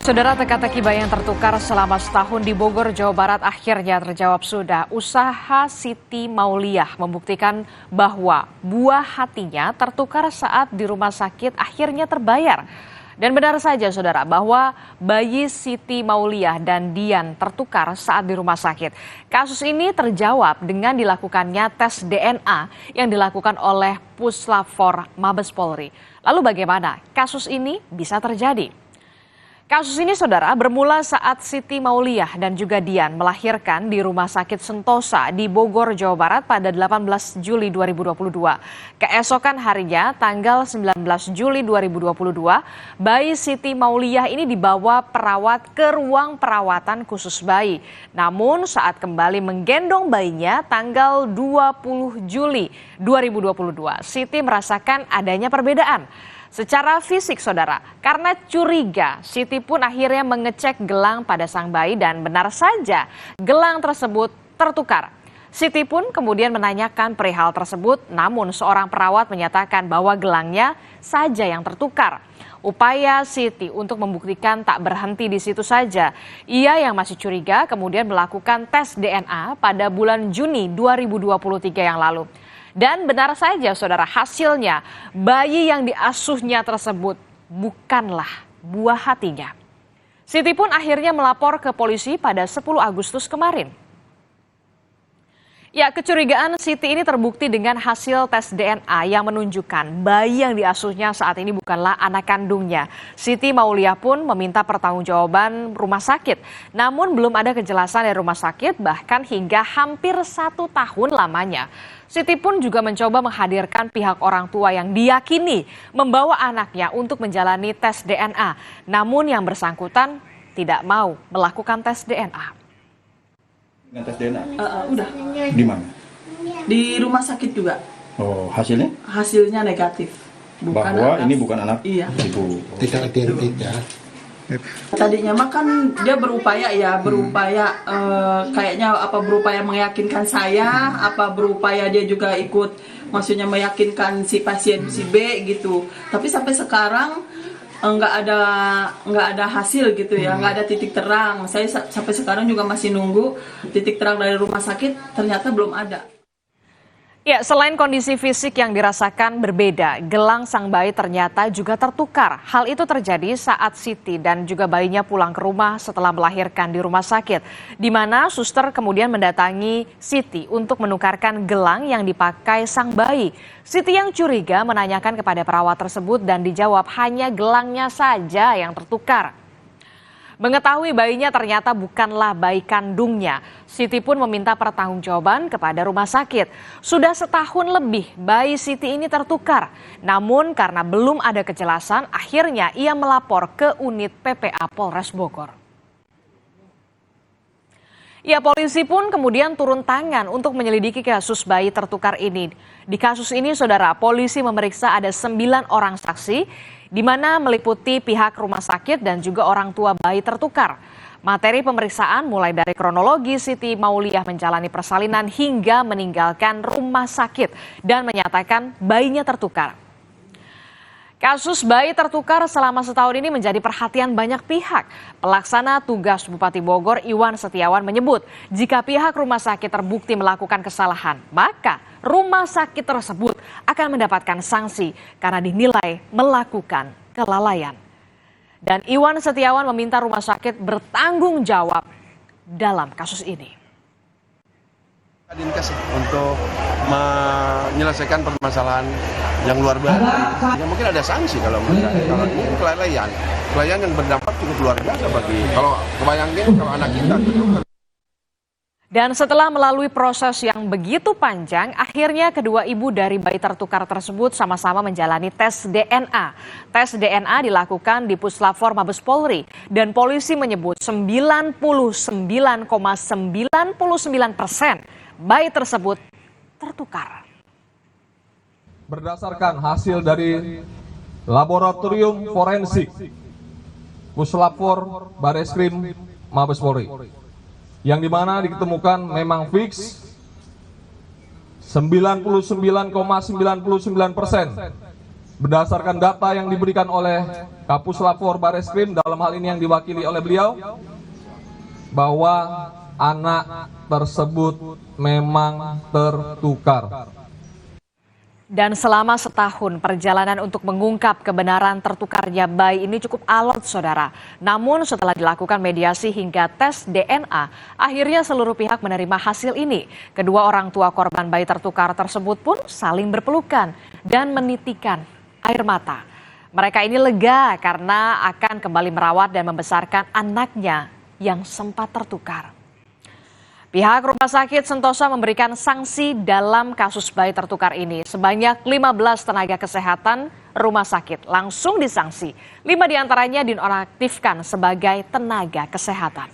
Saudara, teka-teki bayi yang tertukar selama setahun di Bogor, Jawa Barat akhirnya terjawab sudah. Usaha Siti Mauliah membuktikan bahwa buah hatinya tertukar saat di rumah sakit akhirnya terbayar. Dan benar saja saudara bahwa bayi Siti Mauliah dan Dian tertukar saat di rumah sakit. Kasus ini terjawab dengan dilakukannya tes DNA yang dilakukan oleh Puslapfor Mabes Polri. Lalu bagaimana kasus ini bisa terjadi? Kasus ini saudara bermula saat Siti Mauliah dan juga Dian melahirkan di Rumah Sakit Sentosa di Bogor, Jawa Barat pada 18 Juli 2022. Keesokan harinya tanggal 19 Juli 2022, bayi Siti Mauliah ini dibawa perawat ke ruang perawatan khusus bayi. Namun saat kembali menggendong bayinya tanggal 20 Juli 2022, Siti merasakan adanya perbedaan secara fisik saudara. Karena curiga, Siti pun akhirnya mengecek gelang pada sang bayi dan benar saja gelang tersebut tertukar. Siti pun kemudian menanyakan perihal tersebut, namun seorang perawat menyatakan bahwa gelangnya saja yang tertukar. Upaya Siti untuk membuktikan tak berhenti di situ saja. Ia yang masih curiga kemudian melakukan tes DNA pada bulan Juni 2023 yang lalu. Dan benar saja saudara, hasilnya bayi yang diasuhnya tersebut bukanlah buah hatinya. Siti pun akhirnya melapor ke polisi pada 10 Agustus kemarin. Ya, kecurigaan Siti ini terbukti dengan hasil tes DNA yang menunjukkan bayi yang diasuhnya saat ini bukanlah anak kandungnya. Siti Mauliah pun meminta pertanggungjawaban rumah sakit. Namun belum ada kejelasan dari rumah sakit bahkan hingga hampir 1 tahun lamanya. Siti pun juga mencoba menghadirkan pihak orang tua yang diyakini membawa anaknya untuk menjalani tes DNA. Namun yang bersangkutan tidak mau melakukan tes DNA. Dengan tes DNA? Udah. Di mana? Di rumah sakit juga. Oh, hasilnya? Hasilnya negatif. Bahwa ini bukan anak ibu. Tidak identik. Tadinya mah kan dia berupaya kayaknya berupaya meyakinkan saya, berupaya dia juga ikut, maksudnya meyakinkan si pasien si B gitu. Tapi sampai sekarang nggak ada hasil gitu ya, nggak ada titik terang. Saya sampai sekarang juga masih nunggu titik terang dari rumah sakit, ternyata belum ada. Ya, selain kondisi fisik yang dirasakan berbeda, gelang sang bayi ternyata juga tertukar. Hal itu terjadi saat Siti dan juga bayinya pulang ke rumah setelah melahirkan di rumah sakit, di mana suster kemudian mendatangi Siti untuk menukarkan gelang yang dipakai sang bayi. Siti yang curiga menanyakan kepada perawat tersebut dan dijawab hanya gelangnya saja yang tertukar. Mengetahui bayinya ternyata bukanlah bayi kandungnya, Siti pun meminta pertanggungjawaban kepada rumah sakit. Sudah setahun lebih bayi Siti ini tertukar, namun karena belum ada kejelasan, akhirnya ia melapor ke unit PPA Polres Bogor. Ya, polisi pun kemudian turun tangan untuk menyelidiki kasus bayi tertukar ini. Di kasus ini, saudara, polisi memeriksa ada 9 orang saksi, di mana meliputi pihak rumah sakit dan juga orang tua bayi tertukar. Materi pemeriksaan mulai dari kronologi Siti Mauliah menjalani persalinan hingga meninggalkan rumah sakit dan menyatakan bayinya tertukar. Kasus bayi tertukar selama setahun ini menjadi perhatian banyak pihak. Pelaksana tugas Bupati Bogor Iwan Setiawan menyebut jika pihak rumah sakit terbukti melakukan kesalahan, maka rumah sakit tersebut akan mendapatkan sanksi karena dinilai melakukan kelalaian. Dan Iwan Setiawan meminta rumah sakit bertanggung jawab dalam kasus ini. Dinkes untuk menyelesaikan permasalahan yang luar biasa. Ya mungkin ada sanksi kalau ini kelalaian yang berdampak cukup luar biasa bagi kalau kebayangin kalau anak kita. Dan setelah melalui proses yang begitu panjang, akhirnya kedua ibu dari bayi tertukar tersebut sama-sama menjalani tes DNA. Tes DNA dilakukan di Puslapfor Mabes Polri dan polisi menyebut 99,99% bayi tersebut tertukar. Berdasarkan hasil dari laboratorium forensik Puslapfor Bareskrim Mabes Polri, yang dimana ditemukan memang fix 99,99% berdasarkan data yang diberikan oleh Kapus Lapor Bareskrim, dalam hal ini yang diwakili oleh beliau, bahwa anak tersebut memang tertukar. Dan selama setahun perjalanan untuk mengungkap kebenaran tertukarnya bayi ini cukup alot, saudara. Namun setelah dilakukan mediasi hingga tes DNA, akhirnya seluruh pihak menerima hasil ini. Kedua orang tua korban bayi tertukar tersebut pun saling berpelukan dan menitikan air mata. Mereka ini lega karena akan kembali merawat dan membesarkan anaknya yang sempat tertukar. Pihak Rumah Sakit Sentosa memberikan sanksi dalam kasus bayi tertukar ini. Sebanyak 15 tenaga kesehatan rumah sakit langsung disanksi. 5 diantaranya dinonaktifkan sebagai tenaga kesehatan.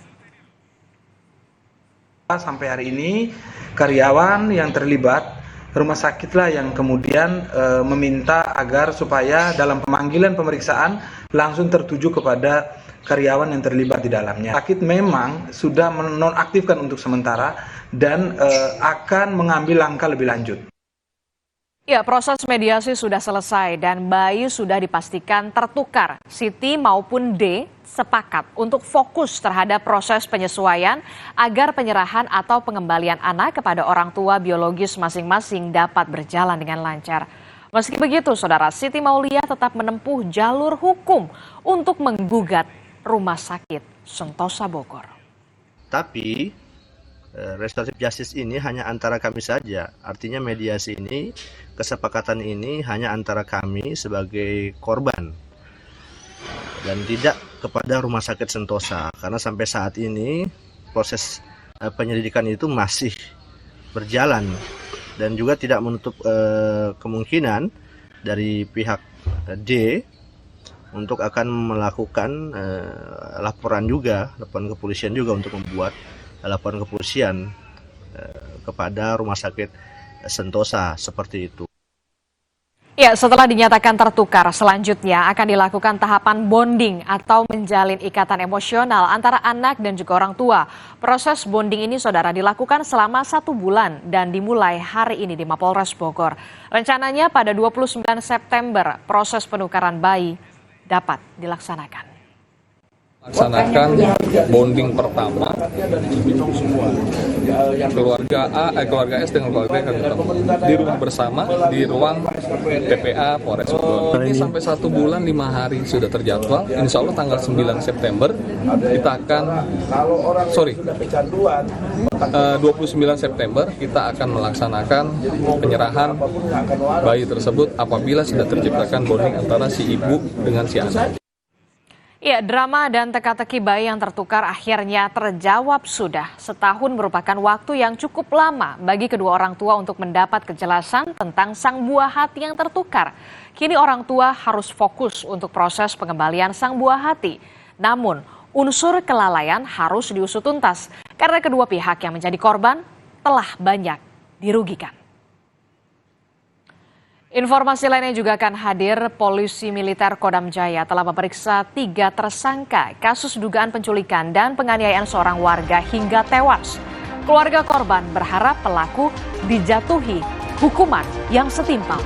Sampai hari ini karyawan yang terlibat rumah sakitlah yang kemudian meminta agar supaya dalam pemanggilan pemeriksaan langsung tertuju kepada karyawan yang terlibat di dalamnya. Sakit memang sudah menonaktifkan untuk sementara dan akan mengambil langkah lebih lanjut. Ya, proses mediasi sudah selesai dan bayi sudah dipastikan tertukar. Siti maupun D sepakat untuk fokus terhadap proses penyesuaian agar penyerahan atau pengembalian anak kepada orang tua biologis masing-masing dapat berjalan dengan lancar. Meski begitu, saudara, Siti Mauliah tetap menempuh jalur hukum untuk menggugat Rumah Sakit Sentosa Bogor. Tapi restoratif justice ini hanya antara kami saja. Artinya mediasi ini, kesepakatan ini hanya antara kami sebagai korban dan tidak kepada Rumah Sakit Sentosa. Karena sampai saat ini proses penyelidikan itu masih berjalan dan juga tidak menutup kemungkinan dari pihak D untuk akan melakukan laporan kepolisian juga untuk membuat laporan kepolisian kepada Rumah Sakit Sentosa seperti itu. Ya, setelah dinyatakan tertukar, selanjutnya akan dilakukan tahapan bonding atau menjalin ikatan emosional antara anak dan juga orang tua. Proses bonding ini, saudara, dilakukan selama 1 bulan dan dimulai hari ini di Mapolres Bogor. Rencananya pada 29 September proses penukaran bayi dapat dilaksanakan. Laksanakan bonding pertama keluarga S dengan keluarga B kami ketemu di rumah bersama di ruang TPA Polres Bogor. Ini sampai 1 bulan 5 hari sudah terjadwal. Insya Allah tanggal 9 September kita akan 29 September kita akan melaksanakan penyerahan bayi tersebut apabila sudah terciptakan bonding antara si ibu dengan si anak. Ya, drama dan teka-teki bayi yang tertukar akhirnya terjawab sudah. Setahun merupakan waktu yang cukup lama bagi kedua orang tua untuk mendapat kejelasan tentang sang buah hati yang tertukar. Kini orang tua harus fokus untuk proses pengembalian sang buah hati. Namun, unsur kelalaian harus diusut tuntas karena kedua pihak yang menjadi korban telah banyak dirugikan. Informasi lainnya juga akan hadir. Polisi Militer Kodam Jaya telah memeriksa 3 tersangka kasus dugaan penculikan dan penganiayaan seorang warga hingga tewas. Keluarga korban berharap pelaku dijatuhi hukuman yang setimpal.